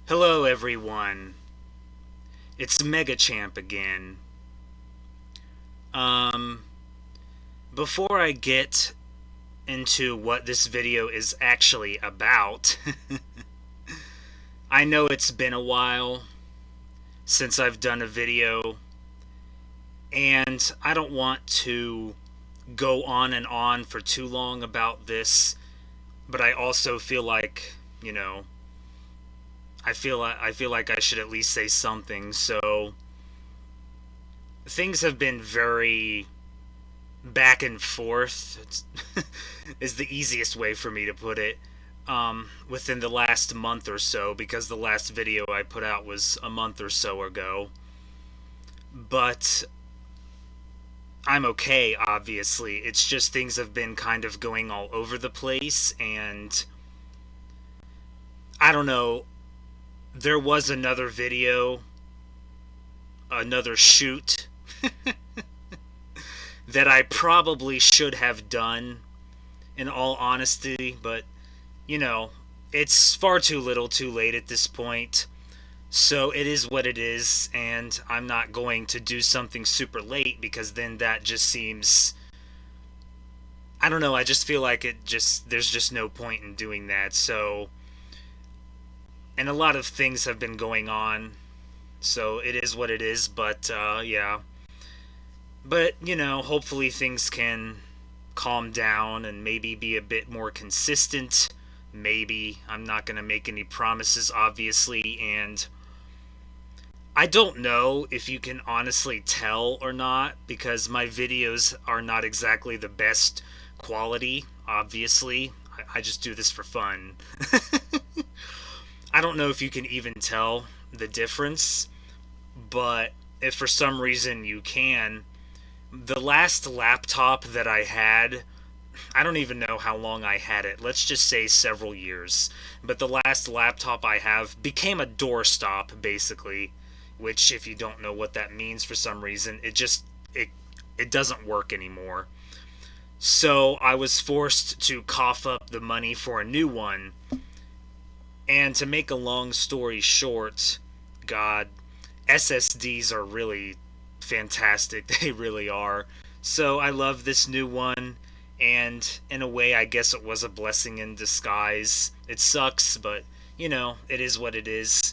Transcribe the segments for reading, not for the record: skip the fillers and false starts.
Hello everyone, it's Mega Champ again. Um, Before I get into what this video is actually about, I know it's been a while since I've done a video, and I don't want to go on and on for too long about this, but I also feel like, I feel like I should at least say something. So things have been very back and forth is the easiest way for me to put it, within the last month or so, because the last video I put out was a month or so ago. But I'm okay, obviously. It's just things have been kind of going all over the place, and I don't know. There was another video, another shoot that I probably should have done, in all honesty, but, it's far too little too late at this point. So it is what it is, and I'm not going to do something super late because then that just seems. I don't know, I just feel like there's just no point in doing that. So. And a lot of things have been going on, so it is what it is, but, yeah. But, hopefully things can calm down and maybe be a bit more consistent. Maybe. I'm not going to make any promises, obviously, and I don't know if you can honestly tell or not, because my videos are not exactly the best quality, obviously. I just do this for fun. I don't know if you can even tell the difference, but if for some reason you can, the last laptop that I had, I don't even know how long I had it. Let's just say several years. But the last laptop I have became a doorstop, basically, which, if you don't know what that means for some reason, it doesn't work anymore. So I was forced to cough up the money for a new one. And to make a long story short, God, SSDs are really fantastic. They really are. So I love this new one, and in a way, I guess it was a blessing in disguise. It sucks, but, it is what it is.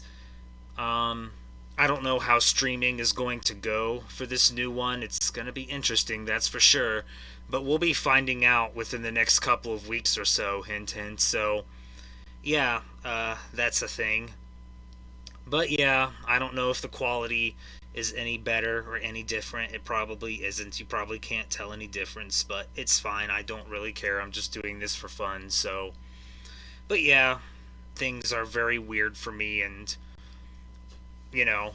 I don't know how streaming is going to go for this new one. It's going to be interesting, that's for sure. But we'll be finding out within the next couple of weeks or so, hint, hint. So, yeah, that's a thing. But yeah, I don't know if the quality is any better or any different. It probably isn't. You probably can't tell any difference, but it's fine. I don't really care. I'm just doing this for fun, so. But yeah, things are very weird for me, and, you know,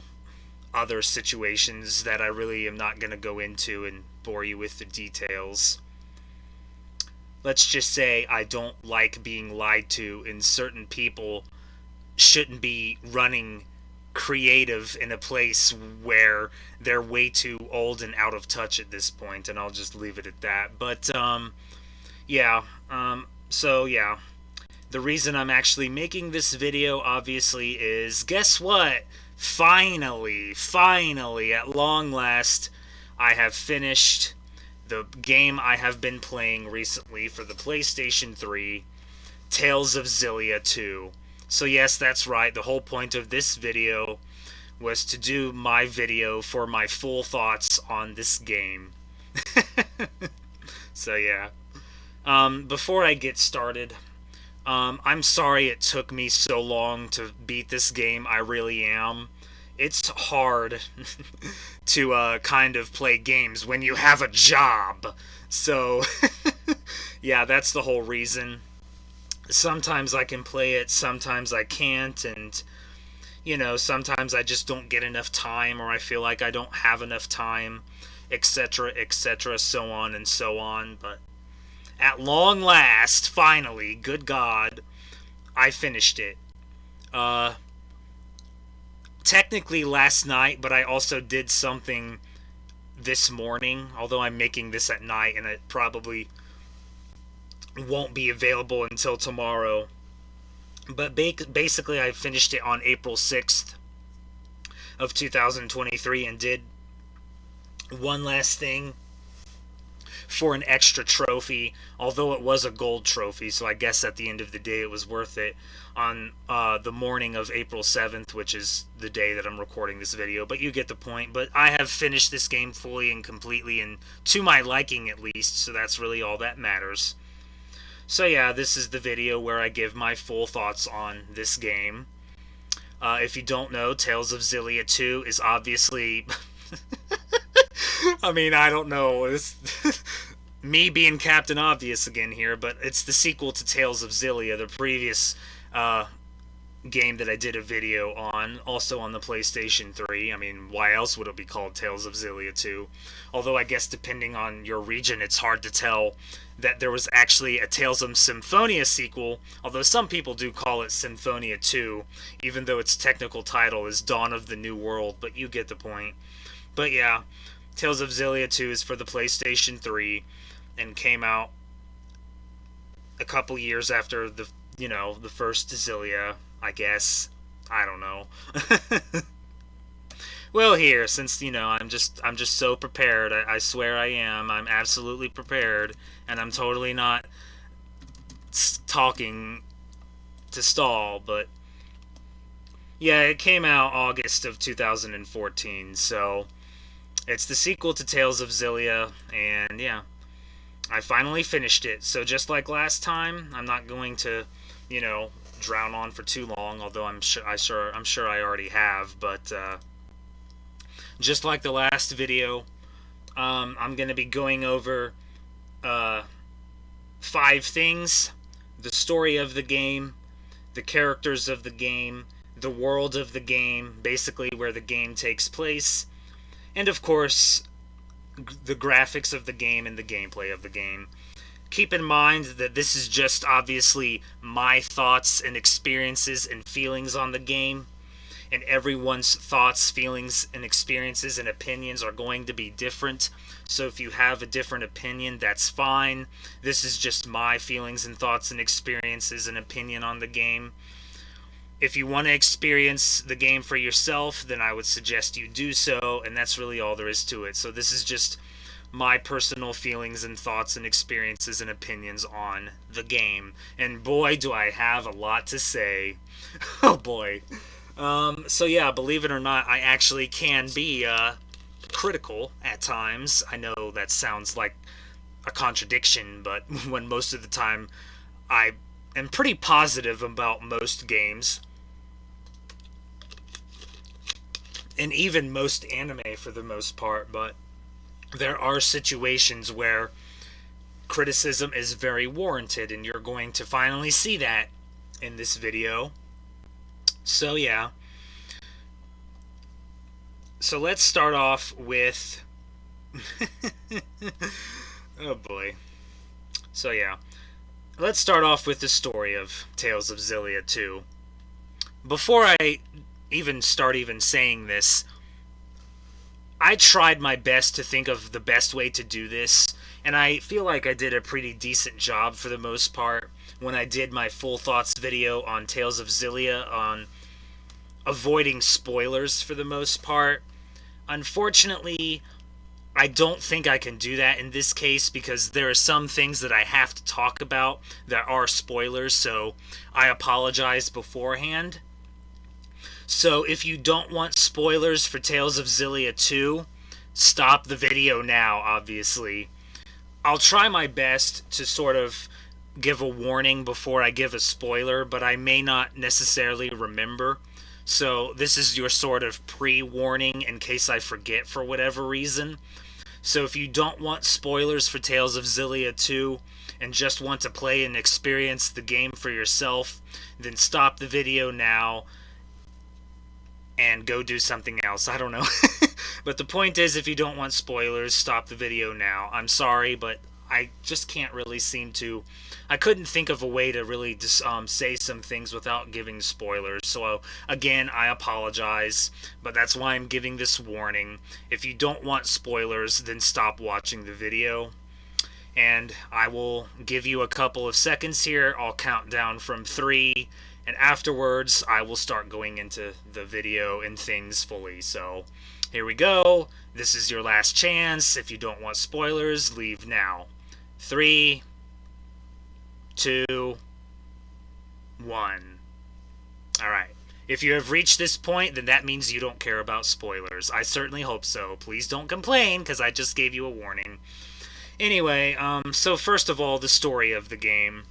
other situations that I really am not going to go into and bore you with the details. Let's just say I don't like being lied to, and certain people shouldn't be running creative in a place where they're way too old and out of touch at this point, and I'll just leave it at that. But, yeah, so yeah. The reason I'm actually making this video, obviously, is, guess what? Finally, at long last, I have finished the game I have been playing recently for the PlayStation 3, Tales of Xillia 2. So yes, that's right, the whole point of this video was to do my video for my full thoughts on this game. So yeah. Before I get started, I'm sorry it took me so long to beat this game. I really am. It's hard to kind of play games when you have a job. So, yeah, that's the whole reason. Sometimes I can play it, sometimes I can't, and, sometimes I just don't get enough time, or I feel like I don't have enough time, etc., so on and so on. But at long last, finally, good God, I finished it. Technically last night, but I also did something this morning, although I'm making this at night, and it probably won't be available until tomorrow. But basically, I finished it on April 6th of 2023 and did one last thing for an extra trophy, although it was a gold trophy, so I guess at the end of the day it was worth it, on the morning of April 7th, which is the day that I'm recording this video, but you get the point. But I have finished this game fully and completely, and to my liking at least, so that's really all that matters. So yeah, this is the video where I give my full thoughts on this game. If you don't know, Tales of Xillia 2 is obviously... I mean, I don't know. It's me being Captain Obvious again here, but it's the sequel to Tales of Xillia, the previous game that I did a video on, also on the PlayStation 3. I mean, why else would it be called Tales of Xillia 2? Although I guess depending on your region, it's hard to tell that there was actually a Tales of Symphonia sequel, although some people do call it Symphonia 2, even though its technical title is Dawn of the New World, but you get the point. But yeah, Tales of Xillia 2 is for the PlayStation 3 and came out a couple years after the first Xillia, I guess. I don't know. Well, here, since I'm just so prepared. I swear I am. I'm absolutely prepared, and I'm totally not talking to stall. But yeah, it came out August of 2014, so it's the sequel to Tales of Xillia, and yeah, I finally finished it. So just like last time, I'm not going to, drown on for too long. Although I'm sure I already have. But just like the last video, I'm going to be going over 5 things: the story of the game, the characters of the game, the world of the game, basically where the game takes place, and of course, the graphics of the game and the gameplay of the game. Keep in mind that this is just obviously my thoughts and experiences and feelings on the game, and everyone's thoughts, feelings, and experiences and opinions are going to be different. So if you have a different opinion, that's fine. This is just my feelings and thoughts and experiences and opinion on the game. If you want to experience the game for yourself, then I would suggest you do so, and that's really all there is to it. So this is just my personal feelings and thoughts and experiences and opinions on the game. And boy, do I have a lot to say. Oh boy. So yeah, believe it or not, I actually can be critical at times. I know that sounds like a contradiction, but when most of the time I am pretty positive about most games, and even most anime for the most part, but there are situations where criticism is very warranted, and you're going to finally see that in this video. So yeah. So let's start off with... oh boy. So yeah. Let's start off with the story of Tales of Xillia 2. Before I start saying this, I tried my best to think of the best way to do this, and I feel like I did a pretty decent job for the most part when I did my full thoughts video on Tales of Xillia, on avoiding spoilers for the most part. Unfortunately, I don't think I can do that in this case because there are some things that I have to talk about that are spoilers, so I apologize beforehand. So if you don't want spoilers for Tales of Xillia 2, stop the video now, obviously. I'll try my best to sort of give a warning before I give a spoiler, but I may not necessarily remember. So this is your sort of pre-warning in case I forget for whatever reason. So if you don't want spoilers for Tales of Xillia 2 and just want to play and experience the game for yourself, then stop the video now and go do something else. I don't know. But the point is, if you don't want spoilers, stop the video now. I'm sorry, but I just can't really seem to... I couldn't think of a way to really say some things without giving spoilers. So, again, I apologize, but that's why I'm giving this warning. If you don't want spoilers, then stop watching the video. And I will give you a couple of seconds here. I'll count down from 3, and afterwards I will start going into the video and things fully. So here we go. This is your last chance. If you don't want spoilers, leave now. 3, 2, 1. Alright. If you have reached this point, then that means you don't care about spoilers. I certainly hope so. Please don't complain, because I just gave you a warning. Anyway, so first of all, the story of the game.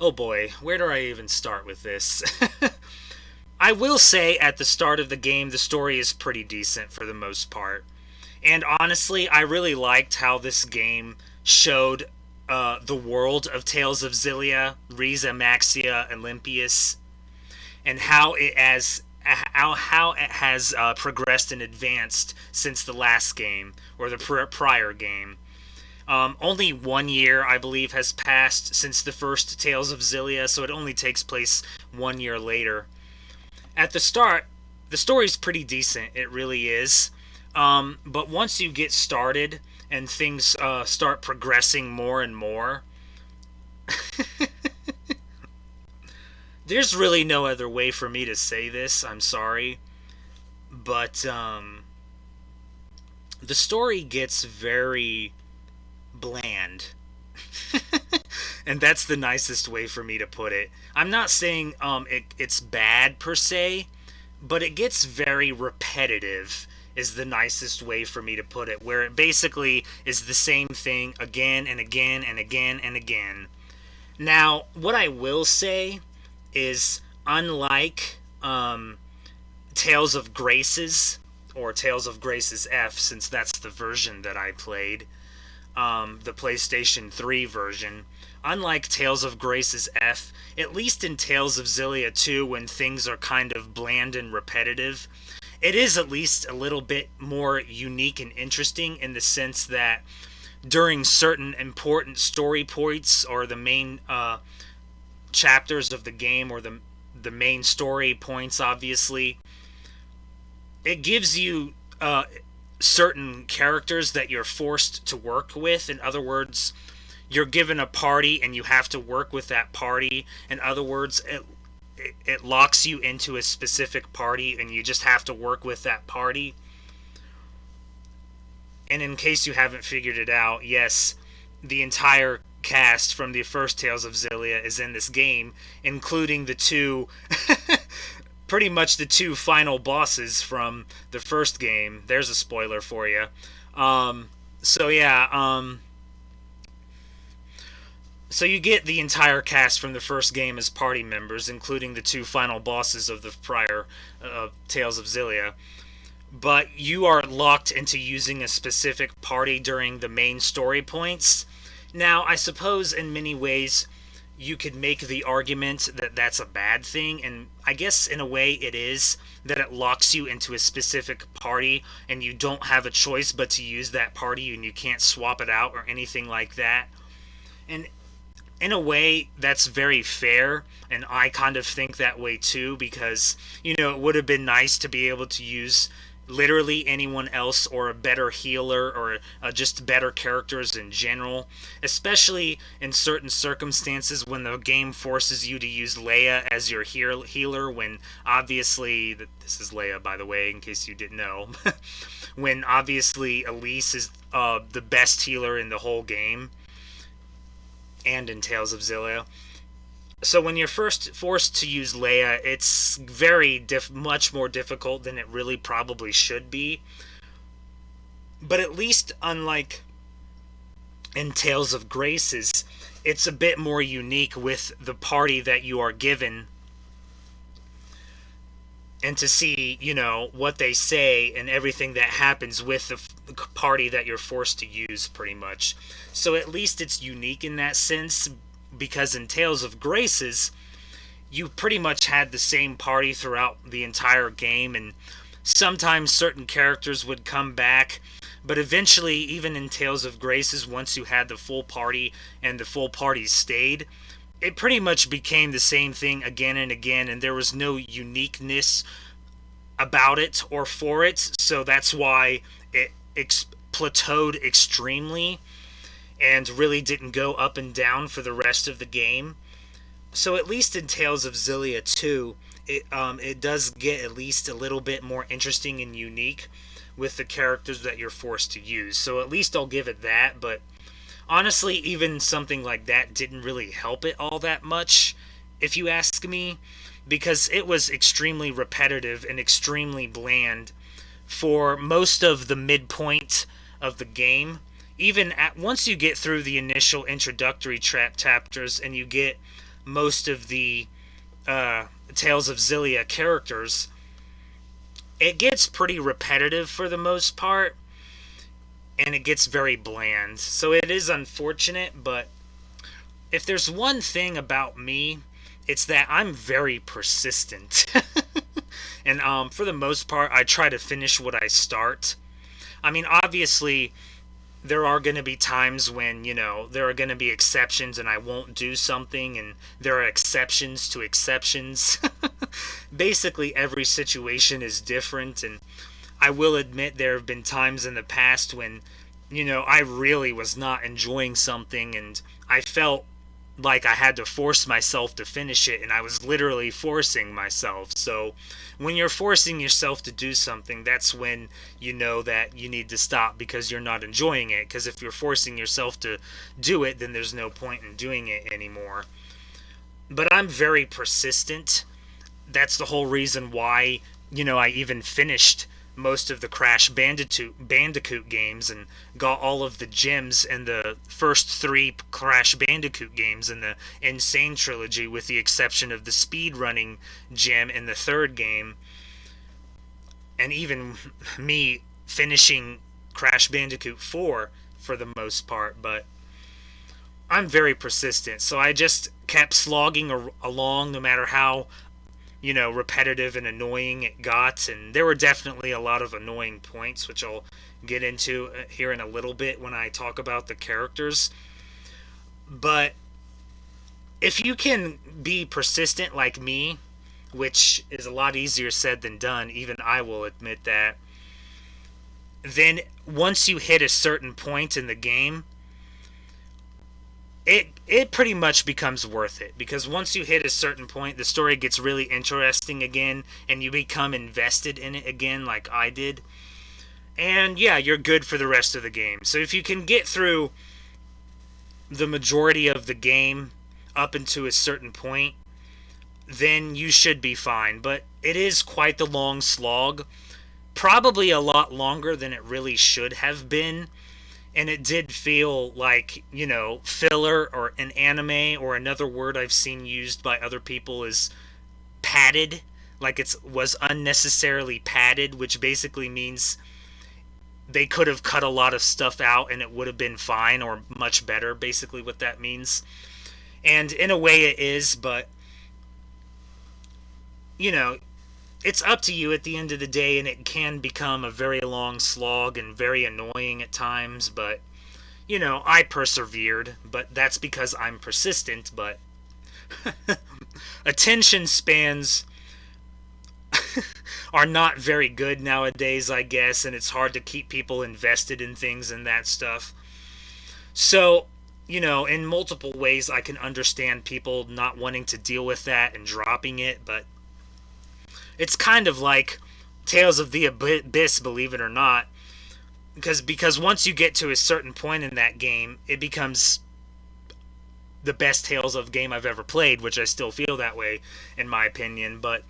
Oh boy, where do I even start with this? I will say at the start of the game, the story is pretty decent for the most part. And honestly, I really liked how this game showed the world of Tales of Xillia, Riza, Maxia, Olympius, and how it has progressed and advanced since the last game, or the prior game. Only 1 year, I believe, has passed since the first Tales of Xillia, so it only takes place 1 year later. At the start, the story's pretty decent, it really is. But once you get started and things start progressing more and more, there's really no other way for me to say this, I'm sorry. But the story gets very bland. And that's the nicest way for me to put it. I'm not saying it's bad per se, but it gets very repetitive is the nicest way for me to put it, where it basically is the same thing again and again and again and again. Now, what I will say is, unlike Tales of Graces, or Tales of Graces F, since that's the version that I played, the PlayStation 3 version. Unlike Tales of Graces F, at least in Tales of Xillia 2, when things are kind of bland and repetitive, it is at least a little bit more unique and interesting in the sense that during certain important story points, or the main chapters of the game, or the main story points, obviously, it gives you certain characters that you're forced to work with. In other words, you're given a party and you have to work with that party. In other words, it locks you into a specific party and you just have to work with that party. And in case you haven't figured it out, yes, the entire cast from the first Tales of Xillia is in this game, including the two pretty much the two final bosses from the first game. There's a spoiler for you. So you get the entire cast from the first game as party members, including the two final bosses of the prior Tales of Xillia. But you are locked into using a specific party during the main story points. Now, I suppose in many ways you could make the argument that that's a bad thing, and I guess in a way it is, that it locks you into a specific party and you don't have a choice but to use that party and you can't swap it out or anything like that. And in a way, that's very fair, and I kind of think that way too, because, it would have been nice to be able to use literally anyone else, or a better healer, or just better characters in general, especially in certain circumstances when the game forces you to use Leia as your healer, when obviously, this is Leia by the way, in case you didn't know, when obviously Elise is the best healer in the whole game, and in Tales of Xillia. So when you're first forced to use Leia, it's very much more difficult than it really probably should be. But at least, unlike in Tales of Graces, it's a bit more unique with the party that you are given, and to see, what they say and everything that happens with the party that you're forced to use, pretty much. So at least it's unique in that sense, because in Tales of Graces, you pretty much had the same party throughout the entire game, and sometimes certain characters would come back, but eventually, even in Tales of Graces, once you had the full party and the full party stayed, it pretty much became the same thing again and again, and there was no uniqueness about it or for it, so that's why it plateaued extremely. and really didn't go up and down for the rest of the game. So at least in Tales of Xillia 2, it does get at least a little bit more interesting and unique with the characters that you're forced to use. So at least I'll give it that, but honestly, even something like that didn't really help it all that much, if you ask me, because it was extremely repetitive and extremely bland for most of the midpoint of the game. Even once you get through the initial introductory chapters and you get most of the Tales of Xillia characters, it gets pretty repetitive for the most part, and it gets very bland. So it is unfortunate, but if there's one thing about me, it's that I'm very persistent. And for the most part, I try to finish what I start. I mean, obviously, there are going to be times when, there are going to be exceptions and I won't do something, and there are exceptions to exceptions. Basically, every situation is different, and I will admit there have been times in the past when, I really was not enjoying something and I felt like I had to force myself to finish it, and I was literally forcing myself. So when you're forcing yourself to do something, that's when you know that you need to stop because you're not enjoying it. Because if you're forcing yourself to do it, then there's no point in doing it anymore. But I'm very persistent. That's the whole reason why, I even finished most of the Crash Bandicoot games and got all of the gems in the first 3 Crash Bandicoot games in the Insane Trilogy, with the exception of the speedrunning gem in the 3rd game. And even me finishing Crash Bandicoot 4 for the most part, but I'm very persistent, so I just kept slogging along no matter how repetitive and annoying it got. And there were definitely a lot of annoying points, which I'll get into here in a little bit when I talk about the characters. But if you can be persistent like me, which is a lot easier said than done, even I will admit that, then once you hit a certain point in the game, it pretty much becomes worth it, because once you hit a certain point, the story gets really interesting again, and you become invested in it again like I did. And yeah, you're good for the rest of the game. So if you can get through the majority of the game up into a certain point, then you should be fine. But it is quite the long slog, probably a lot longer than it really should have been. And it did feel like, filler, or an anime, or another word I've seen used by other people is padded. Like it was unnecessarily padded, which basically means they could have cut a lot of stuff out and it would have been fine or much better, basically what that means. And in a way it is, but, it's up to you at the end of the day, and it can become a very long slog and very annoying at times, but, I persevered, but that's because I'm persistent. But attention spans are not very good nowadays, I guess, and it's hard to keep people invested in things and that stuff. So, in multiple ways I can understand people not wanting to deal with that and dropping it, but it's kind of like Tales of the Abyss, believe it or not, because once you get to a certain point in that game, it becomes the best Tales of game I've ever played, which I still feel that way, in my opinion. But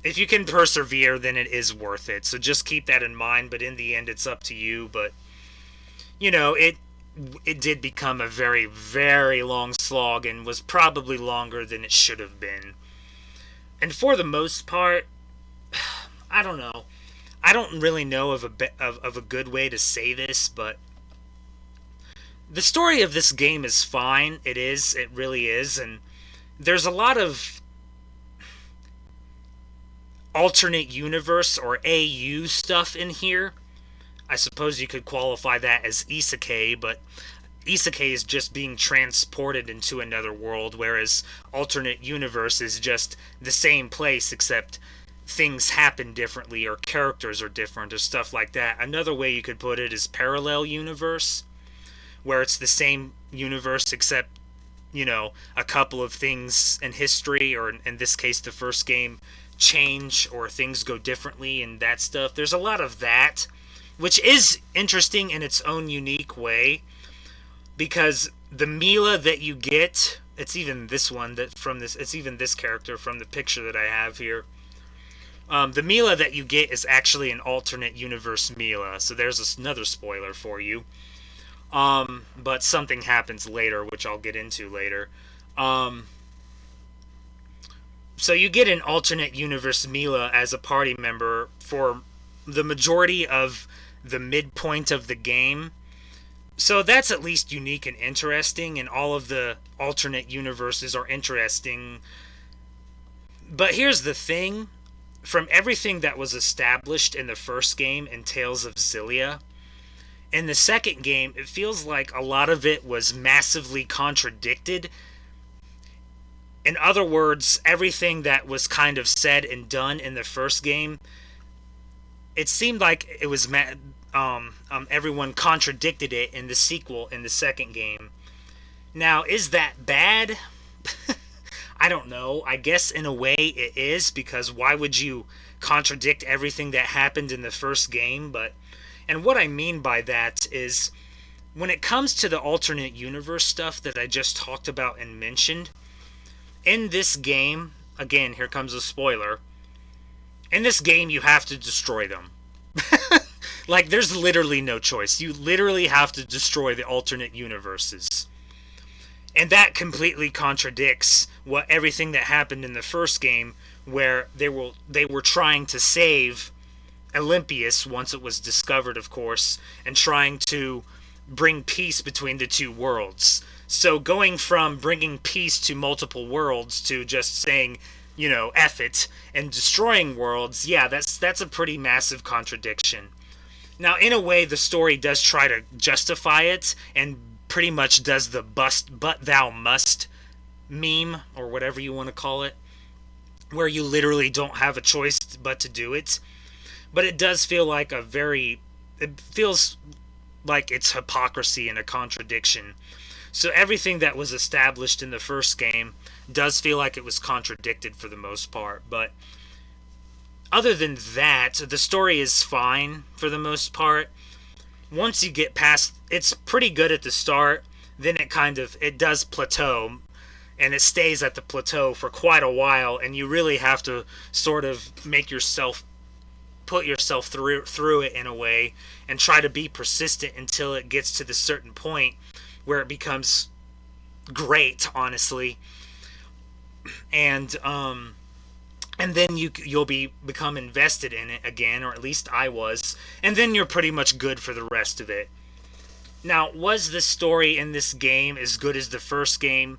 if you can persevere, then it is worth it. So just keep that in mind, but in the end, it's up to you. But, it did become a very, very long slog, and was probably longer than it should have been. And for the most part, I don't know. I don't really know of a good way to say this, but the story of this game is fine. It is. It really is. And there's a lot of alternate universe, or AU stuff in here. I suppose you could qualify that as isekai, but isekai is just being transported into another world, whereas alternate universe is just the same place, except things happen differently, or characters are different, or stuff like that. Another way you could put it is parallel universe, where it's the same universe except, a couple of things in history, or in this case, the first game, change, or things go differently and that stuff. There's a lot of that, which is interesting in its own unique way, because the Mila that you get, it's even this one that from this, it's even this character from the picture that I have here. The Mila that you get is actually an alternate universe Mila, so there's another spoiler for you. But something happens later, which I'll get into later. So you get an alternate universe Mila as a party member for the majority of the midpoint of the game. So that's at least unique and interesting, and all of the alternate universes are interesting. But here's the thing. From everything that was established in the first game in Tales of Xillia, in the second game, it feels like a lot of it was massively contradicted. In other words, everything that was kind of said and done in the first game, it seemed like it was everyone contradicted it in the sequel in the second game. Now, is that bad? I don't know. I guess in a way it is, because why would you contradict everything that happened in the first game? And what I mean by that is, when it comes to the alternate universe stuff that I just talked about and mentioned, in this game, again, here comes a spoiler, in this game you have to destroy them. Like, there's literally no choice. You literally have to destroy the alternate universes. And that completely contradicts everything that happened in the first game, where they were trying to save Olympias once it was discovered, of course, and trying to bring peace between the two worlds. So going from bringing peace to multiple worlds to just saying, F it, and destroying worlds, yeah, that's a pretty massive contradiction. Now, in a way, the story does try to justify it, and pretty much does the but thou must meme, or whatever you want to call it, where you literally don't have a choice but to do it. But it does feel like it feels like it's hypocrisy and a contradiction. So everything that was established in the first game does feel like it was contradicted for the most part. But other than that, the story is fine for the most part. Once you get past, it's pretty good at the start, then it does plateau, and it stays at the plateau for quite a while, and you really have to sort of put yourself through it in a way, and try to be persistent until it gets to the certain point where it becomes great, honestly. And then you'll become invested in it again, or at least I was, and then you're pretty much good for the rest of it. Now, was the story in this game as good as the first game?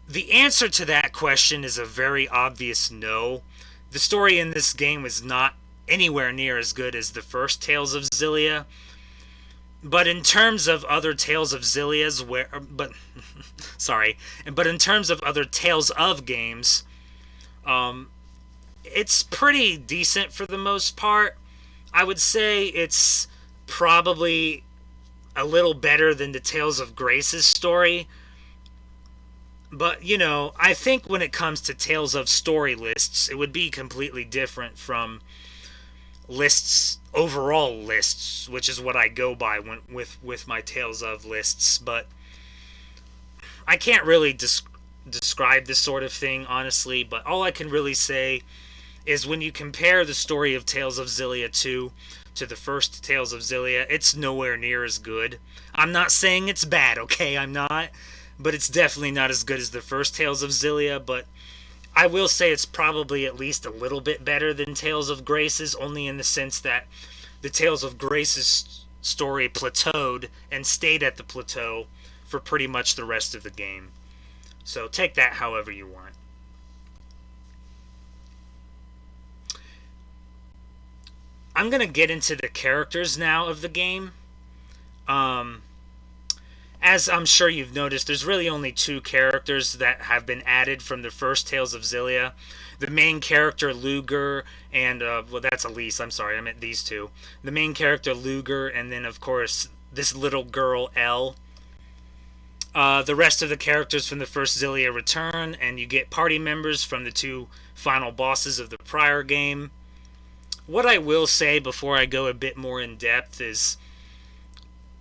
The answer to that question is a very obvious no. The story in this game was not anywhere near as good as the first Tales of Xillia. But in terms of other Tales of Xillias, but in terms of other Tales of games, it's pretty decent for the most part. I would say it's probably a little better than the Tales of Grace's story. But, I think when it comes to Tales of story lists, it would be completely different from overall lists, which is what I go by with my Tales of lists. But I can't really describe this sort of thing, honestly, but all I can really say is when you compare the story of Tales of Xillia 2 to the first Tales of Xillia, it's nowhere near as good. I'm not saying it's bad, okay? I'm not. But it's definitely not as good as the first Tales of Xillia, but I will say it's probably at least a little bit better than Tales of Grace's, only in the sense that the Tales of Grace's story plateaued and stayed at the plateau for pretty much the rest of the game. So take that however you want. I'm going to get into the characters now of the game. As I'm sure you've noticed, there's really only two characters that have been added from the first Tales of Xillia. The main character, Luger, and, that's Elise, I'm sorry, I meant these two. The main character, Luger, and then, of course, this little girl, Elle. The rest of the characters from the first Xillia return, and you get party members from the two final bosses of the prior game. What I will say before I go a bit more in depth is,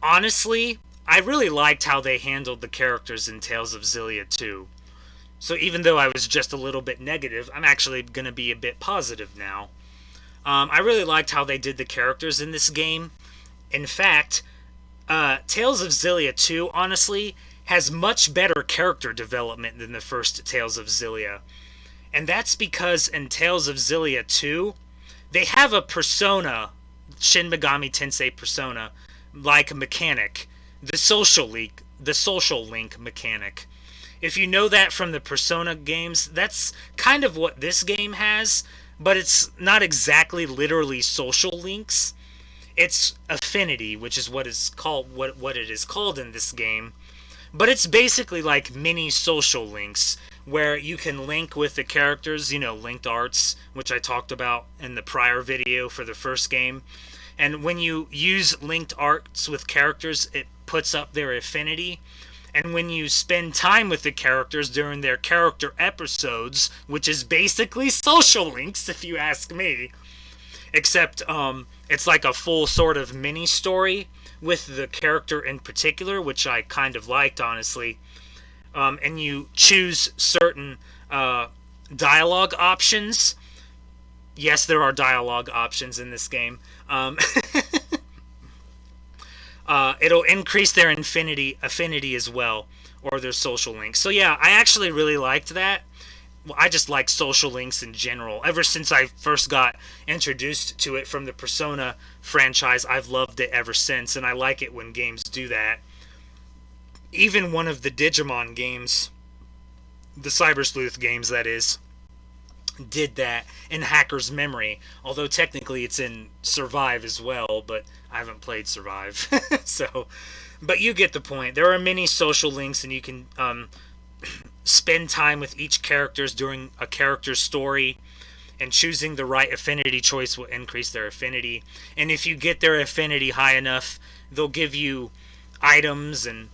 honestly, I really liked how they handled the characters in Tales of Xillia 2. So even though I was just a little bit negative, I'm actually going to be a bit positive now. I really liked how they did the characters in this game. In fact, Tales of Xillia 2, honestly, has much better character development than the first Tales of Xillia. And that's because in Tales of Xillia 2, they have a persona, Shin Megami Tensei persona, like a mechanic, the social link mechanic. If you know that from the Persona games, that's kind of what this game has, but it's not exactly literally social links. It's affinity, which is what it is called in this game. But it's basically like mini social links where you can link with the characters, linked arts, which I talked about in the prior video for the first game. And when you use linked arts with characters, it puts up their affinity. And when you spend time with the characters during their character episodes, which is basically social links, if you ask me, except it's like a full sort of mini story with the character in particular, which I kind of liked, honestly. And you choose certain dialogue options. Yes, there are dialogue options in this game. It'll increase their affinity as well, or their social links. So yeah, I actually really liked that. Well, I just like social links in general. Ever since I first got introduced to it from the Persona franchise, I've loved it ever since, and I like it when games do that. Even one of the Digimon games, the Cyber Sleuth games, that is, did that in Hacker's Memory. Although technically it's in Survive as well, but I haven't played Survive. But you get the point. There are many social links, and you can spend time with each characters during a character's story, and choosing the right affinity choice will increase their affinity. And if you get their affinity high enough, they'll give you items and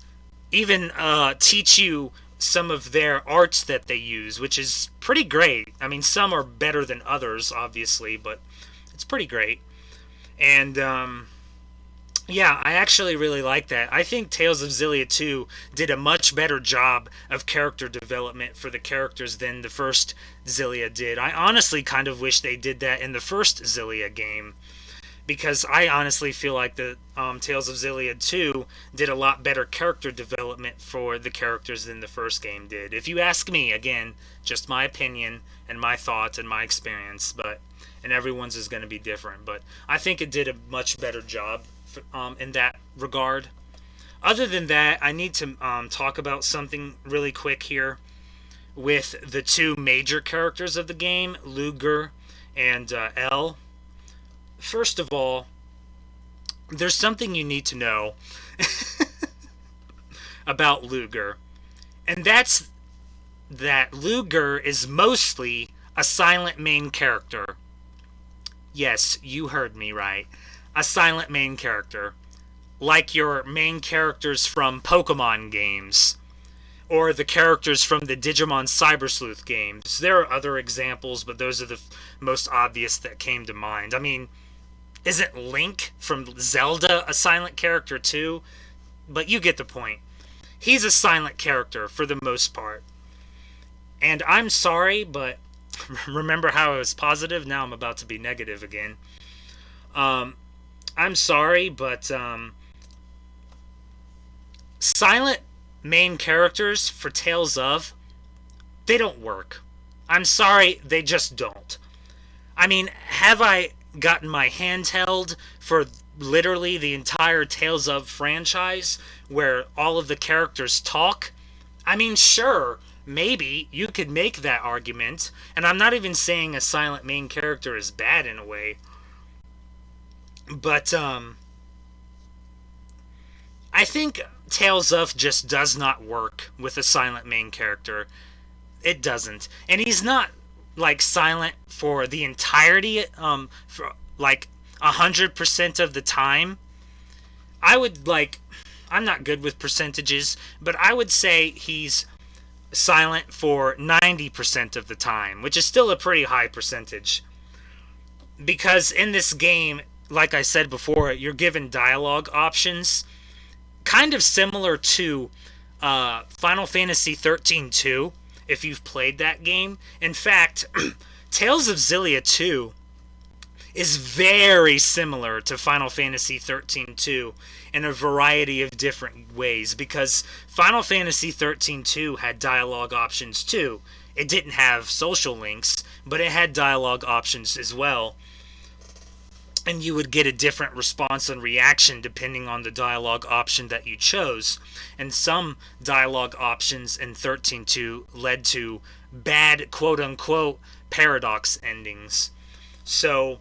even teach you some of their arts that they use, which is pretty great. I mean, some are better than others, obviously, but it's pretty great. And yeah, I actually really like that. I think Tales of Xillia 2 did a much better job of character development for the characters than the first Xillia did. I honestly kind of wish they did that in the first Xillia game, because I honestly feel like the Tales of Xillia 2 did a lot better character development for the characters than the first game did. If you ask me, again, just my opinion and my thoughts and my experience, and everyone's is going to be different, but I think it did a much better job in that regard. Other than that, I need to talk about something really quick here with the two major characters of the game, Luger and L. First of all, there's something you need to know about Luger, and that's that Luger is mostly a silent main character. Yes, you heard me right. A silent main character. Like your main characters from Pokemon games, or the characters from the Digimon Cyber Sleuth games. There are other examples, but those are the most obvious that came to mind. I mean, isn't Link from Zelda a silent character too? But you get the point. He's a silent character for the most part. And I'm sorry, but remember how I was positive? Now I'm about to be negative again. I'm sorry, but silent main characters for Tales of, they don't work. I'm sorry, they just don't. I mean, have I gotten my hand held for literally the entire Tales of franchise where all of the characters talk? I mean, sure, maybe you could make that argument, and I'm not even saying a silent main character is bad in a way, but I think Tales of just does not work with a silent main character. It doesn't. And he's not like silent for the entirety, for like 100% of the time. I I'm not good with percentages, but I would say he's silent for 90% of the time, which is still a pretty high percentage. Because in this game, like I said before, you're given dialogue options, kind of similar to Final Fantasy 13 2, if you've played that game. In fact, Tales of Xillia 2 is very similar to Final Fantasy 13 2 in a variety of different ways, because Final Fantasy 13 2 had dialogue options too. It didn't have social links, but it had dialogue options as well. And you would get a different response and reaction depending on the dialogue option that you chose. And some dialogue options in 13.2 led to bad, quote-unquote, paradox endings. So,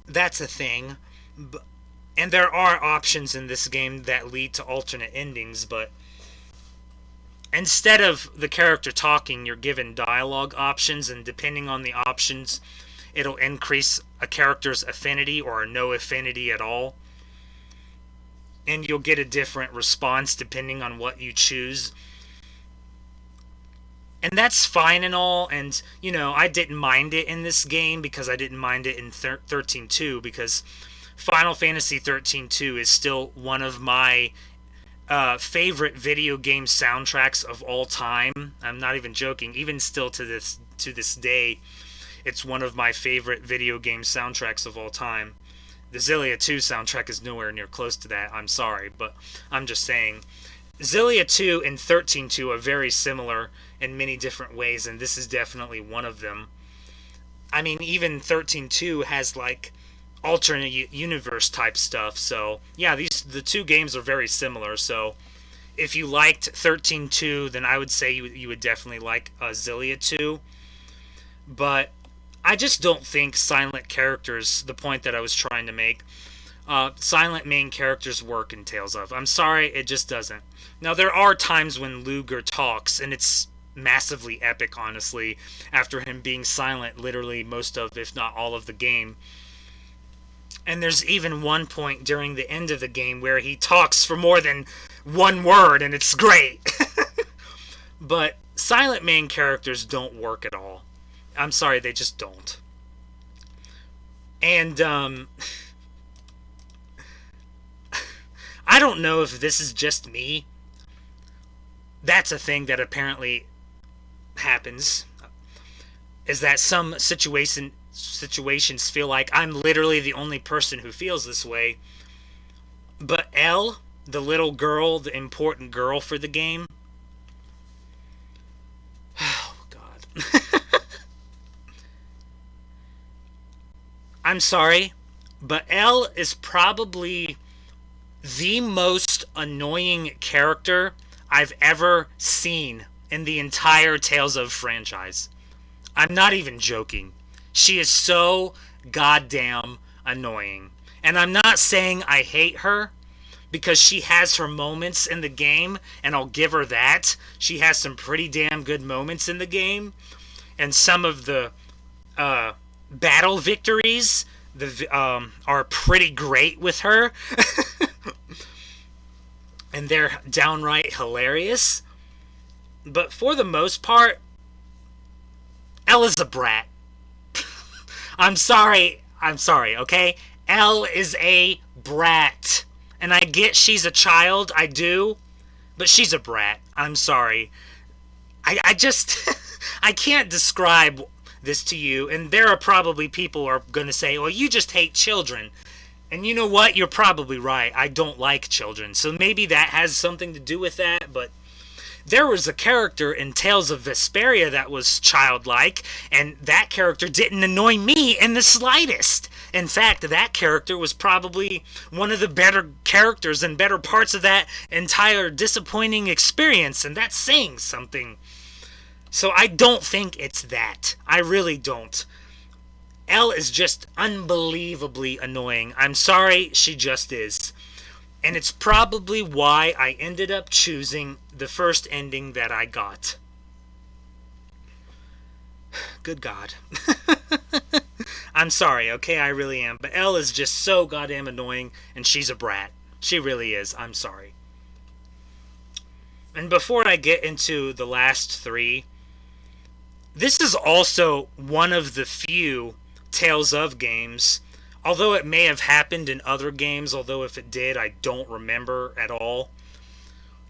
that's a thing. And there are options in this game that lead to alternate endings, but instead of the character talking, you're given dialogue options, and depending on the options, it'll increase a character's affinity or no affinity at all. And you'll get a different response depending on what you choose. And that's fine and all, and, you know, I didn't mind it in this game because I didn't mind it in 13.2, because Final Fantasy 13.2 is still one of my favorite video game soundtracks of all time. I'm not even joking. Even still to this day, it's one of my favorite video game soundtracks of all time. The Xillia 2 soundtrack is nowhere near close to that. I'm sorry, but I'm just saying. Xillia 2 and 13.2 are very similar in many different ways, and this is definitely one of them. I mean, even 13.2 has, like, alternate universe type stuff, so yeah, the two games are very similar. So if you liked 13.2, then I would say you would definitely like Xillia 2. But I just don't think silent characters, the point that I was trying to make, silent main characters work in Tales of. I'm sorry, it just doesn't. Now, there are times when Luger talks, and it's massively epic, honestly, after him being silent literally most of, if not all of the game. And there's even one point during the end of the game where he talks for more than one word, and it's great. But silent main characters don't work at all. I'm sorry, they just don't. And, I don't know if this is just me. That's a thing that apparently happens. Is that some situations feel like I'm literally the only person who feels this way. But Elle, the little girl, the important girl for the game. Oh, God. I'm sorry, but Elle is probably the most annoying character I've ever seen in the entire Tales of franchise. I'm not even joking. She is so goddamn annoying. And I'm not saying I hate her, because she has her moments in the game, and I'll give her that. She has some pretty damn good moments in the game. And some of the battle victories are pretty great with her. And they're downright hilarious. But for the most part, Elle is a brat. I'm sorry, okay? Elle is a brat. And I get she's a child, I do. But she's a brat. I'm sorry. I just... I can't describe this to you. And there are probably people who are going to say, well, you just hate children. And you know what? You're probably right. I don't like children. So maybe that has something to do with that. But there was a character in Tales of Vesperia that was childlike, and that character didn't annoy me in the slightest. In fact, that character was probably one of the better characters and better parts of that entire disappointing experience, and that's saying something. So I don't think it's that. I really don't. Elle is just unbelievably annoying. I'm sorry, she just is. And it's probably why I ended up choosing the first ending that I got. Good God. I'm sorry, okay? I really am. But Elle is just so goddamn annoying, and she's a brat. She really is. I'm sorry. And before I get into the last three, this is also one of the few Tales of games, although it may have happened in other games, although if it did, I don't remember at all,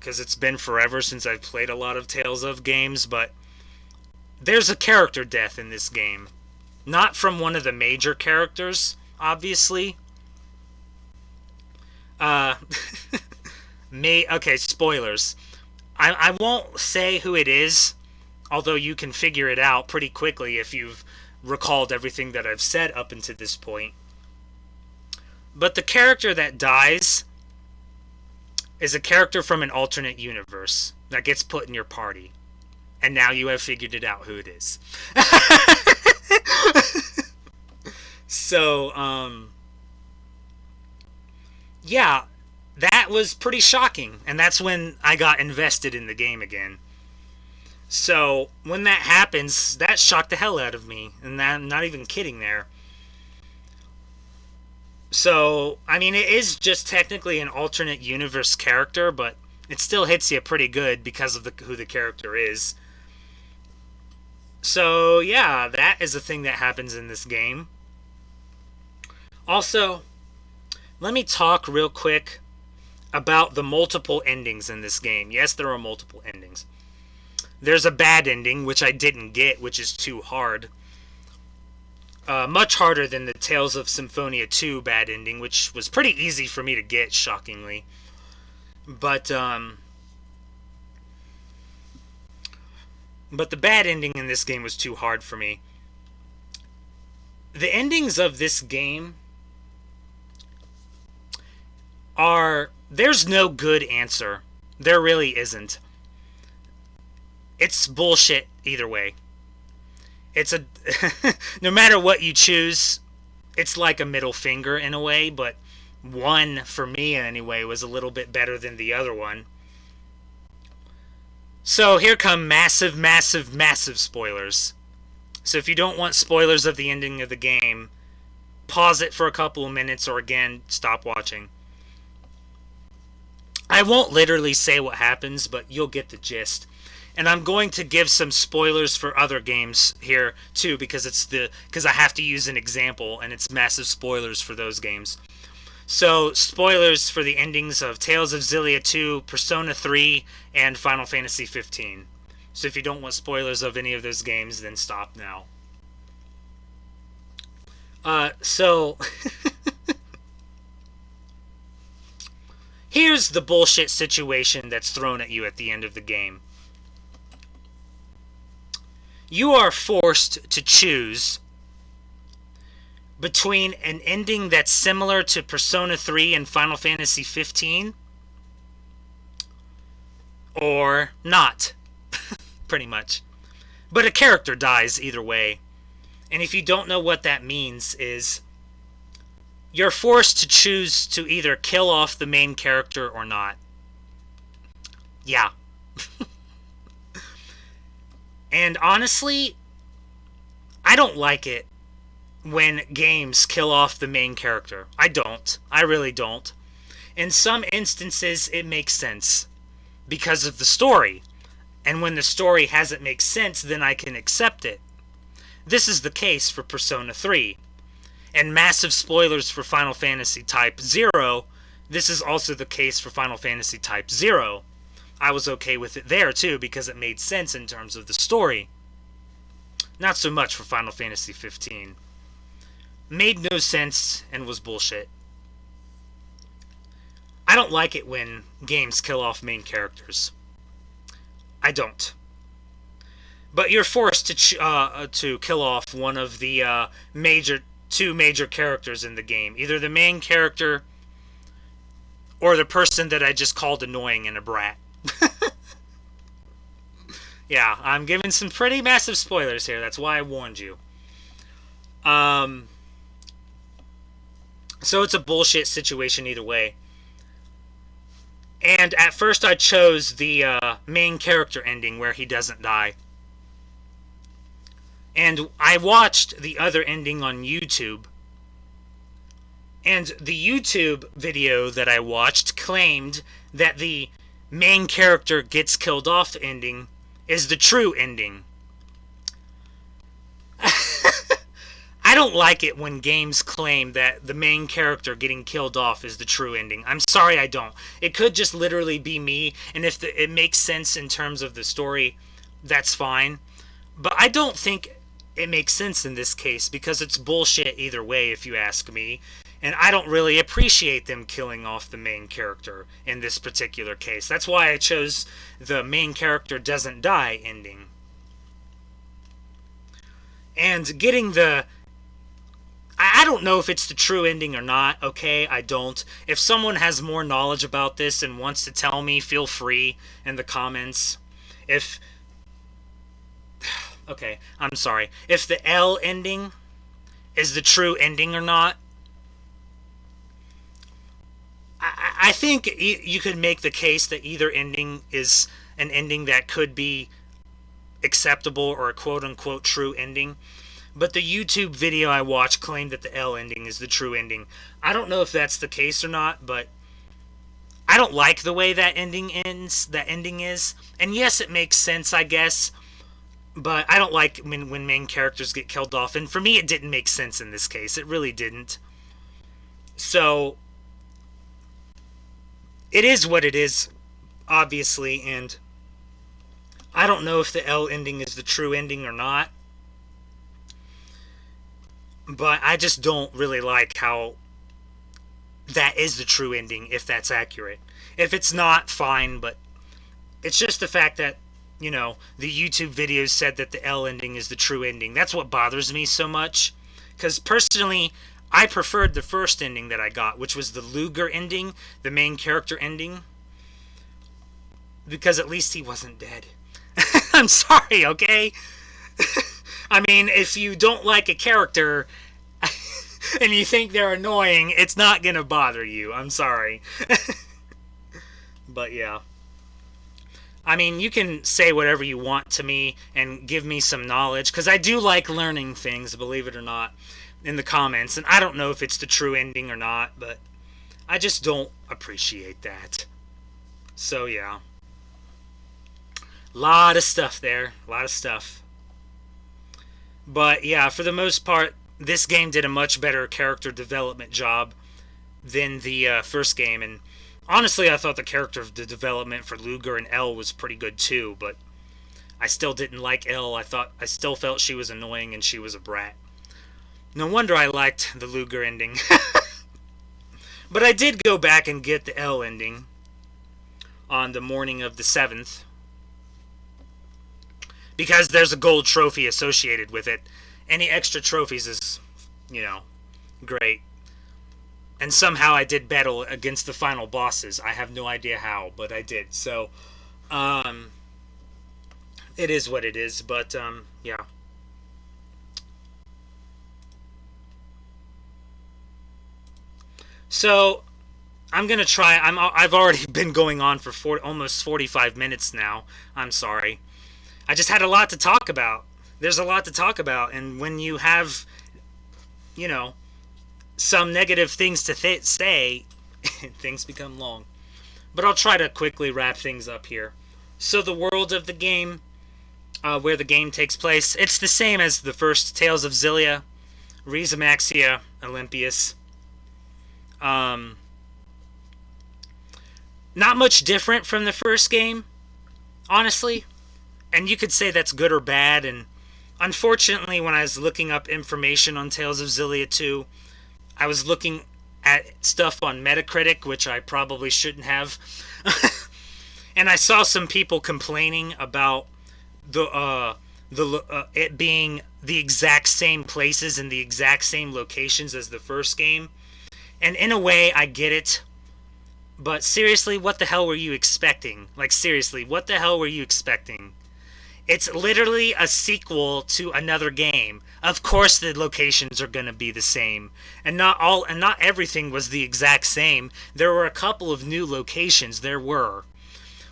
because it's been forever since I've played a lot of Tales of games, but there's a character death in this game. Not from one of the major characters, obviously. Uh, okay, spoilers. I won't say who it is, although you can figure it out pretty quickly if you've recalled everything that I've said up until this point. But the character that dies is a character from an alternate universe that gets put in your party. And now you have figured it out who it is. So, yeah, that was pretty shocking. And that's when I got invested in the game again. So, when that happens, that shocked the hell out of me. And I'm not even kidding there. So, I mean, it is just technically an alternate universe character, but it still hits you pretty good because of who the character is. So, yeah, that is a thing that happens in this game. Also, let me talk real quick about the multiple endings in this game. Yes, there are multiple endings. There's a bad ending, which I didn't get, which is too hard. Much harder than the Tales of Symphonia 2 bad ending, which was pretty easy for me to get, shockingly. But the bad ending in this game was too hard for me. The endings of this game there's no good answer. There really isn't. It's bullshit either way. It's no matter what you choose, it's like a middle finger in a way, but one, for me anyway, was a little bit better than the other one. So here come massive, massive, massive spoilers. So if you don't want spoilers of the ending of the game, pause it for a couple of minutes, or again, stop watching. I won't literally say what happens, but you'll get the gist. And I'm going to give some spoilers for other games here too, because I have to use an example, and it's massive spoilers for those games. So spoilers for the endings of Tales of Xillia 2, Persona 3, and Final Fantasy 15. So if you don't want spoilers of any of those games, then stop now. So here's the bullshit situation that's thrown at you at the end of the game. You are forced to choose between an ending that's similar to Persona 3 and Final Fantasy 15 or not, pretty much. But a character dies either way. And if you don't know what that means is you're forced to choose to either kill off the main character or not. Yeah. And honestly, I don't like it when games kill off the main character. I don't. I really don't. In some instances, it makes sense because of the story. And when the story hasn't made sense, then I can accept it. This is the case for Persona 3. And massive spoilers for Final Fantasy Type 0. This is also the case for Final Fantasy Type 0. I was okay with it there too because it made sense in terms of the story. Not so much for Final Fantasy 15. Made no sense and was bullshit. I don't like it when games kill off main characters. I don't. But you're forced to kill off one of the two major characters in the game. Either the main character or the person that I just called annoying and a brat. Yeah, I'm giving some pretty massive spoilers here. That's why I warned you. So it's a bullshit situation either way. And at first I chose the main character ending where he doesn't die. And I watched the other ending on YouTube. And the YouTube video that I watched claimed that the main character gets killed off ending is the true ending. I don't like it when games claim that the main character getting killed off is the true ending. I'm sorry, I don't. It could just literally be me, and if it makes sense in terms of the story, that's fine. But I don't think it makes sense in this case, because it's bullshit either way, if you ask me. And I don't really appreciate them killing off the main character in this particular case. That's why I chose the main character doesn't die ending. And getting the... I don't know if it's the true ending or not, okay? I don't. If someone has more knowledge about this and wants to tell me, feel free in the comments. If... Okay, I'm sorry. If the L ending is the true ending or not, I think you could make the case that either ending is an ending that could be acceptable or a quote-unquote true ending. But the YouTube video I watched claimed that the L ending is the true ending. I don't know if that's the case or not, but I don't like the way that ending ends. That ending is, and yes, it makes sense, I guess. But I don't like when main characters get killed off, and for me, it didn't make sense in this case. It really didn't. So it is what it is, obviously, and I don't know if the L ending is the true ending or not. But I just don't really like how that is the true ending, if that's accurate. If it's not, fine, but it's just the fact that, you know, the YouTube videos said that the L ending is the true ending. That's what bothers me so much. Because personally, I preferred the first ending that I got, which was the Luger ending, the main character ending. Because at least he wasn't dead. I'm sorry, okay? I mean, if you don't like a character and you think they're annoying, it's not going to bother you. I'm sorry. But yeah. I mean, you can say whatever you want to me and give me some knowledge, because I do like learning things, believe it or not, in the comments. And I don't know if it's the true ending or not, but I just don't appreciate that. So yeah. Lot of stuff there. A lot of stuff. But yeah, for the most part, this game did a much better character development job than the first game. And honestly, I thought the character development for Luger and Elle was pretty good too. But I still didn't like Elle. I still felt she was annoying and she was a brat. No wonder I liked the Luger ending. But I did go back and get the Elle ending on the morning of the 7th. Because there's a gold trophy associated with it. Any extra trophies is, you know, great. And somehow I did battle against the final bosses. I have no idea how, but I did. So, it is what it is. But, yeah. So, I'm going to try. I've already been going on for almost 45 minutes now. I'm sorry. I just had a lot to talk about. There's a lot to talk about, and when you have, you know, some negative things to say, things become long. But I'll try to quickly wrap things up here. So the world of the game, where the game takes place, it's the same as the first Tales of Xillia, Rizamaxia, Olympius. Not much different from the first game, honestly. And you could say that's good or bad, and unfortunately, when I was looking up information on Tales of Xillia 2, I was looking at stuff on Metacritic, which I probably shouldn't have. And I saw some people complaining about it being the exact same places and the exact same locations as the first game. And in a way, I get it. But seriously, what the hell were you expecting? Like, seriously, what the hell were you expecting? It's literally a sequel to another game. Of course the locations are going to be the same. And not everything was the exact same. There were a couple of new locations. There were.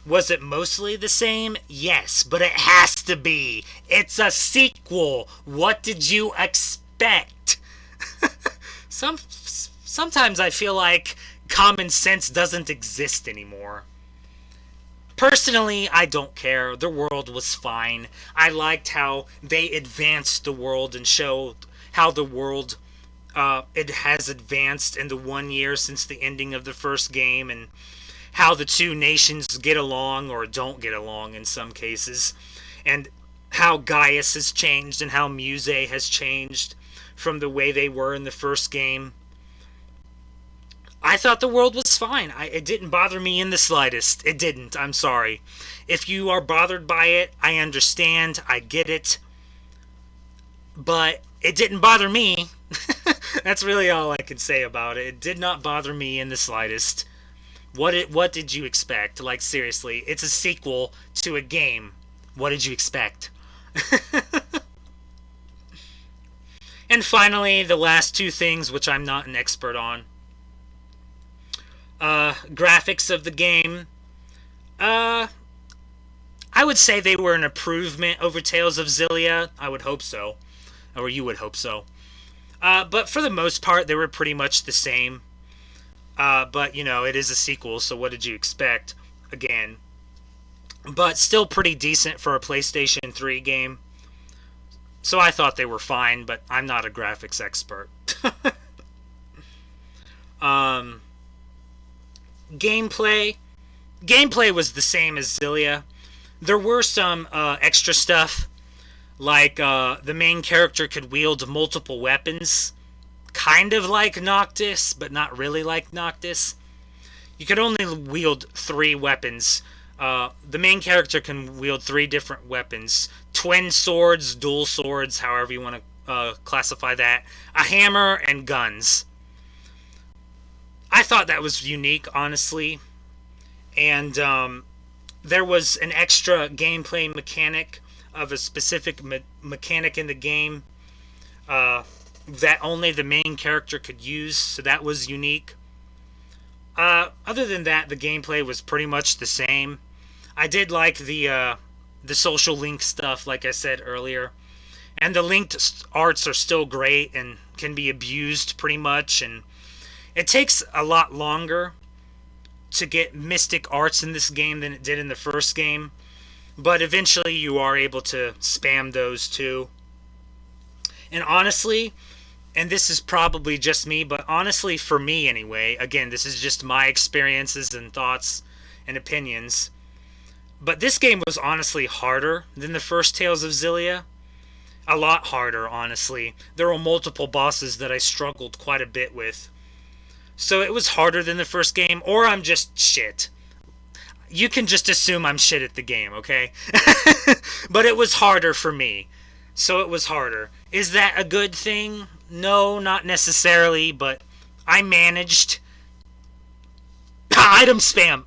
Was it mostly the same? Yes, but it has to be. It's a sequel. What did you expect? Sometimes I feel like common sense doesn't exist anymore. Personally, I don't care. The world was fine. I liked how they advanced the world and showed how the world it has advanced in the 1 year since the ending of the first game, and how the two nations get along or don't get along in some cases, and how Gaius has changed and how Muse has changed from the way they were in the first game. I thought the world was fine. It didn't bother me in the slightest. It didn't. I'm sorry. If you are bothered by it, I understand. I get it. But it didn't bother me. That's really all I can say about it. It did not bother me in the slightest. What did you expect? Like, seriously, it's a sequel to a game. What did you expect? And finally, the last two things, which I'm not an expert on. Graphics of the game. I would say they were an improvement over Tales of Xillia. I would hope so. Or you would hope so. But for the most part, they were pretty much the same. But, you know, it is a sequel, so what did you expect? Again. But still pretty decent for a PlayStation 3 game. So I thought they were fine, but I'm not a graphics expert. Gameplay. Gameplay was the same as Xillia. There were some extra stuff, like the main character could wield multiple weapons, kind of like Noctis, but not really like Noctis. You could only wield 3 weapons. The main character can wield 3 different weapons. Twin swords, dual swords, however you want to classify that. A hammer, and guns. I thought that was unique, honestly. And there was an extra gameplay mechanic of a specific mechanic in the game that only the main character could use, so that was unique. Other than that, the gameplay was pretty much the same. I did like the social link stuff, like I said earlier. And the linked arts are still great and can be abused pretty much, and it takes a lot longer to get mystic arts in this game than it did in the first game. But eventually you are able to spam those too. And honestly, and this is probably just me, but honestly for me anyway, again, this is just my experiences and thoughts and opinions. But this game was honestly harder than the first Tales of Xillia. A lot harder, honestly. There were multiple bosses that I struggled quite a bit with. So it was harder than the first game, or I'm just shit. You can just assume I'm shit at the game, okay? But it was harder for me. So it was harder. Is that a good thing? No, not necessarily, but I managed. Item spam!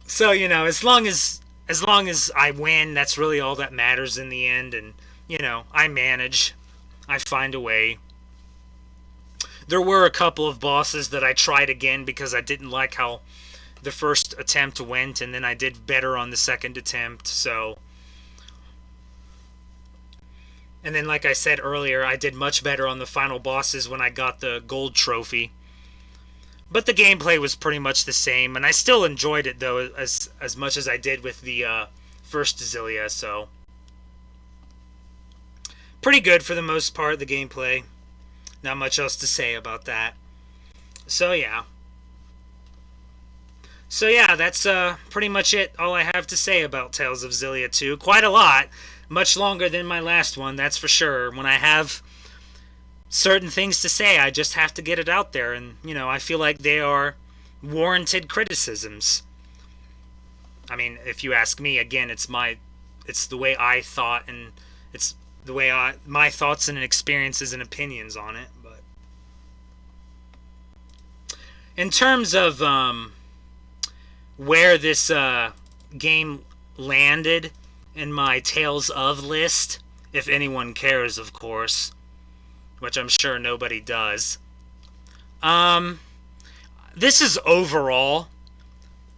So, you know, as long as I win, that's really all that matters in the end, and, you know, I manage. I find a way. There were a couple of bosses that I tried again because I didn't like how the first attempt went, and then I did better on the second attempt, so. And then, like I said earlier, I did much better on the final bosses when I got the gold trophy. But the gameplay was pretty much the same, and I still enjoyed it, though, as much as I did with the first Xillia, so. Pretty good for the most part, the gameplay. Not much else to say about that. So yeah. So yeah, that's pretty much it. All I have to say about Tales of Xillia 2. Quite a lot. Much longer than my last one, that's for sure. When I have certain things to say, I just have to get it out there. And, you know, I feel like they are warranted criticisms. I mean, if you ask me, again, it's the way I thought, and it's the way my thoughts and experiences and opinions on it. But in terms of where this game landed in my Tales of list, if anyone cares, of course, which I'm sure nobody does. This is overall.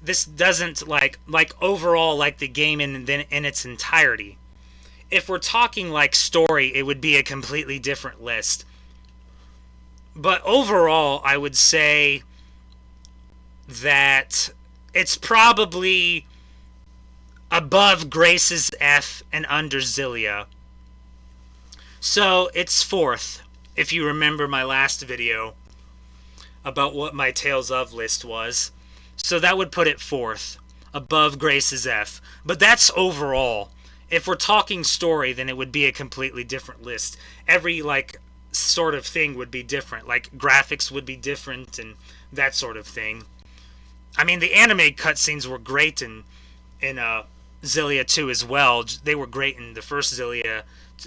This doesn't like overall like the game in its entirety. If we're talking like story, it would be a completely different list. But overall, I would say that it's probably above Grace's F and under Xillia. So it's fourth, if you remember my last video about what my Tales of list was. So that would put it fourth, above Grace's F. But that's overall. If we're talking story, then it would be a completely different list. Every, like, sort of thing would be different. Like, graphics would be different and that sort of thing. I mean, the anime cutscenes were great in Xillia 2 as well. They were great in the first Xillia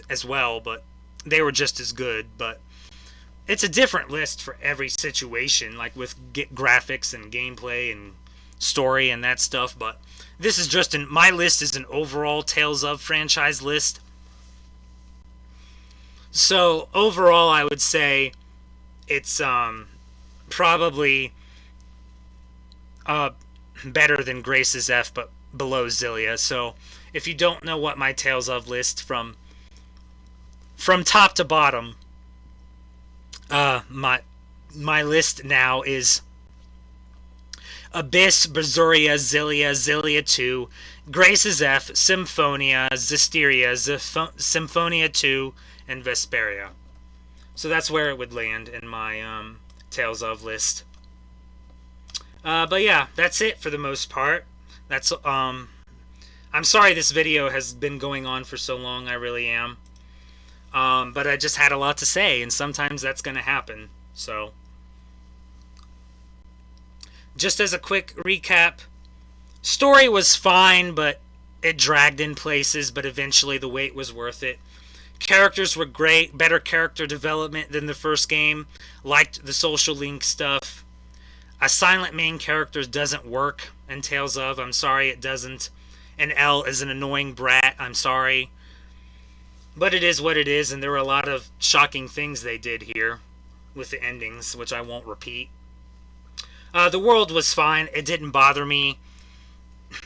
as well, but they were just as good. But it's a different list for every situation, like with graphics and gameplay and story and that stuff. But this is just my list is an overall Tales of franchise list. So overall, I would say it's probably better than Grace's F, but below Xillia. So if you don't know what my Tales of list from top to bottom, my list now is Abyss, Berseria, Xillia, Xillia 2, Grace's F, Symphonia, Zestiria, Symphonia 2, and Vesperia. So that's where it would land in my Tales of list. But yeah, that's it for the most part. That's I'm sorry this video has been going on for so long. I really am. But I just had a lot to say, and sometimes that's going to happen. So, just as a quick recap, story was fine, but it dragged in places, but eventually the wait was worth it. Characters were great, better character development than the first game. Liked the social link stuff. A silent main character doesn't work in Tales of. I'm sorry, it doesn't. And L is an annoying brat. I'm sorry. But it is what it is, and there were a lot of shocking things they did here with the endings, which I won't repeat. The world was fine. It didn't bother me.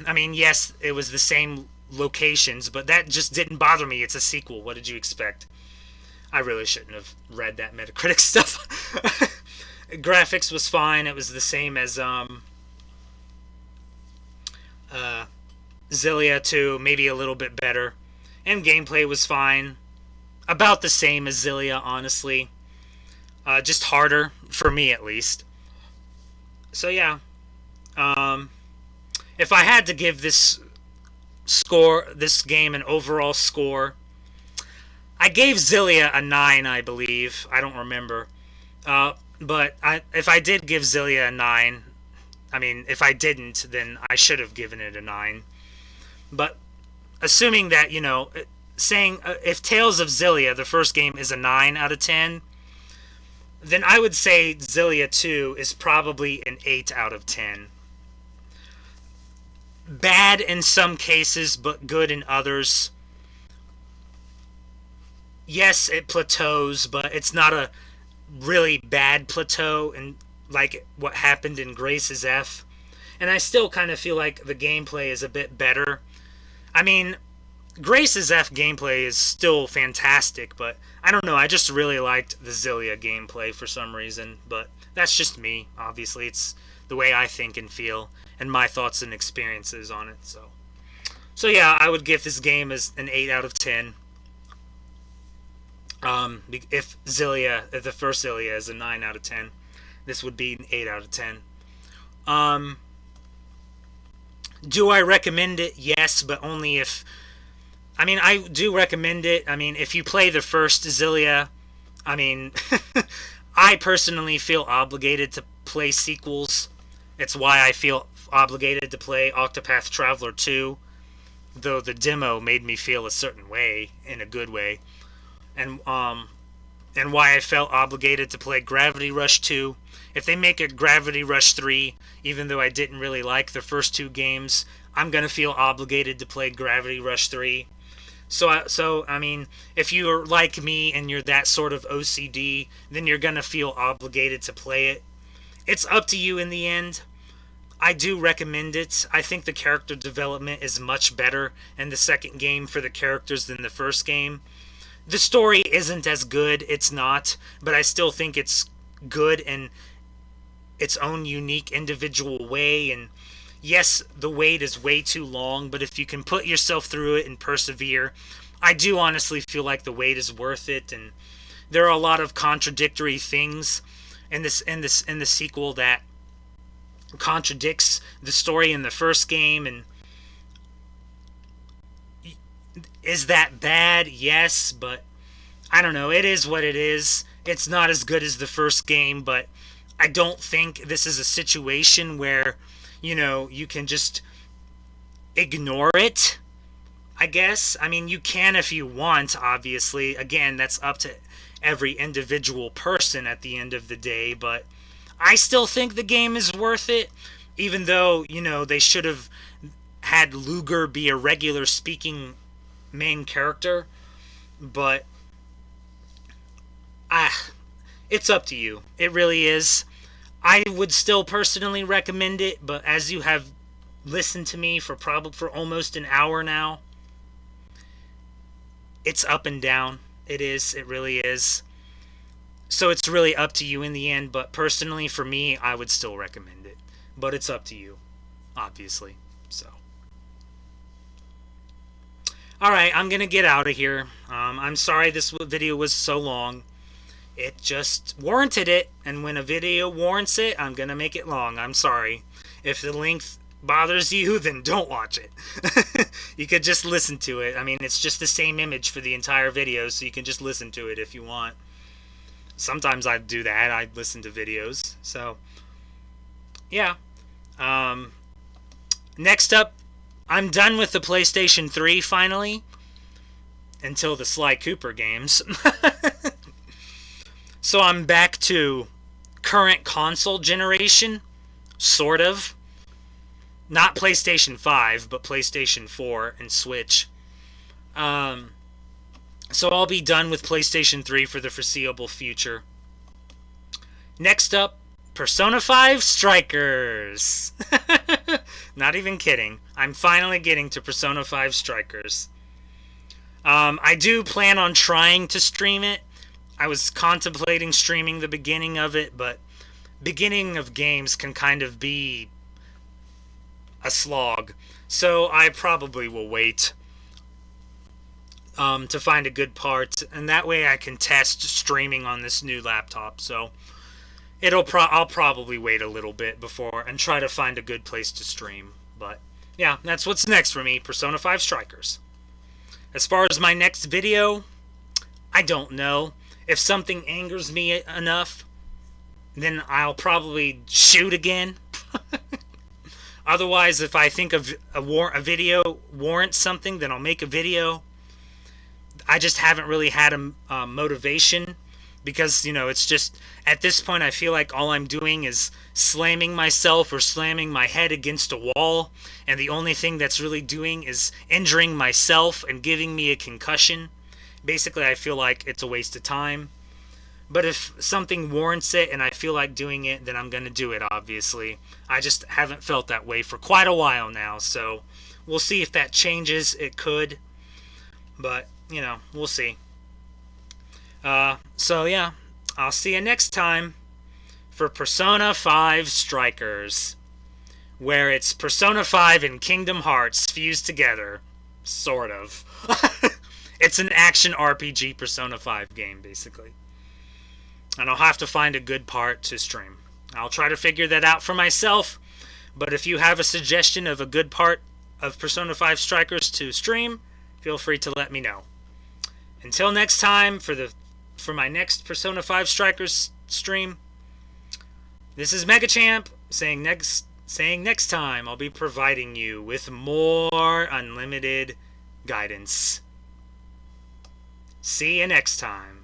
I mean, yes, it was the same locations, but that just didn't bother me. It's a sequel. What did you expect? I really shouldn't have read that Metacritic stuff. Graphics was fine. It was the same as Xillia 2, maybe a little bit better. And gameplay was fine. About the same as Xillia, honestly. Just harder, for me at least. So yeah. If I had to give this game an overall score, I gave Xillia a 9, I believe. I don't remember. But if I did give Xillia a 9, I mean, if I didn't, then I should have given it a 9. But assuming that, you know, saying if Tales of Xillia, the first game, is a 9 out of 10, then I would say Xillia 2 is probably an 8 out of 10. Bad in some cases, but good in others. Yes, it plateaus, but it's not a really bad plateau, and like what happened in Grace's F. And I still kind of feel like the gameplay is a bit better. I mean, Grace's F gameplay is still fantastic, but I don't know, I just really liked the Xillia gameplay for some reason, but that's just me. Obviously, it's the way I think and feel, and my thoughts and experiences on it, so yeah, I would give this game as an 8 out of 10. If the first Xillia is a 9 out of 10, this would be an 8 out of 10. Do I recommend it? Yes, but only if... I mean, I do recommend it. I mean, if you play the first Xillia, I mean, I personally feel obligated to play sequels. It's why I feel obligated to play Octopath Traveler 2, though the demo made me feel a certain way, in a good way. And why I felt obligated to play Gravity Rush 2. If they make a Gravity Rush 3, even though I didn't really like the first two games, I'm going to feel obligated to play Gravity Rush 3. So I mean, if you're like me and you're that sort of OCD, then you're going to feel obligated to play it. It's up to you in the end. I do recommend it. I think the character development is much better in the second game for the characters than the first game. The story isn't as good, it's not, but I still think it's good in its own unique individual way, and yes, the wait is way too long, but if you can put yourself through it and persevere, I do honestly feel like the wait is worth it. And there are a lot of contradictory things in the sequel that contradicts the story in the first game. And is that bad? Yes, but I don't know. It is what it is. It's not as good as the first game, but I don't think this is a situation where, you can just ignore it, I guess. I mean, you can if you want, obviously. Again, that's up to every individual person at the end of the day, but I still think the game is worth it, even though, they should have had Luger be a regular speaking main character. But it's up to you. It really is. I would still personally recommend it, but as you have listened to me for almost an hour now, it's up and down. It is. It really is. So it's really up to you in the end, but personally for me, I would still recommend it. But it's up to you, obviously. So, alright, I'm going to get out of here. I'm sorry this video was so long. It just warranted it, and when a video warrants it, I'm going to make it long. I'm sorry. If the length bothers you, then don't watch it. You could just listen to it. I mean, it's just the same image for the entire video, so you can just listen to it if you want. Sometimes I do that. I listen to videos. So, yeah. Next up, I'm done with the PlayStation 3, finally. Until the Sly Cooper games. So I'm back to current console generation, sort of. Not PlayStation 5, but PlayStation 4 and Switch. So I'll be done with PlayStation 3 for the foreseeable future. Next up, Persona 5 Strikers. Not even kidding. I'm finally getting to Persona 5 Strikers. I do plan on trying to stream it. I was contemplating streaming the beginning of it, but beginning of games can kind of be a slog. So I probably will wait to find a good part, and that way I can test streaming on this new laptop. So I'll probably wait a little bit before and try to find a good place to stream. But yeah, that's what's next for me, Persona 5 Strikers. As far as my next video, I don't know. If something angers me enough, then I'll probably shoot again. Otherwise, if I think of a video warrants something, then I'll make a video. I just haven't really had a motivation because, it's just, at this point, I feel like all I'm doing is slamming myself or slamming my head against a wall, and the only thing that's really doing is injuring myself and giving me a concussion. Basically, I feel like it's a waste of time. But if something warrants it and I feel like doing it, then I'm going to do it, obviously. I just haven't felt that way for quite a while now, so we'll see if that changes. It could. But, we'll see. So, yeah, I'll see you next time for Persona 5 Strikers, where it's Persona 5 and Kingdom Hearts fused together. Sort of. It's an action RPG Persona 5 game, basically. And I'll have to find a good part to stream. I'll try to figure that out for myself, but if you have a suggestion of a good part of Persona 5 Strikers to stream, feel free to let me know. Until next time, for my next Persona 5 Strikers stream, this is Megachamp saying next time I'll be providing you with more unlimited guidance. See you next time.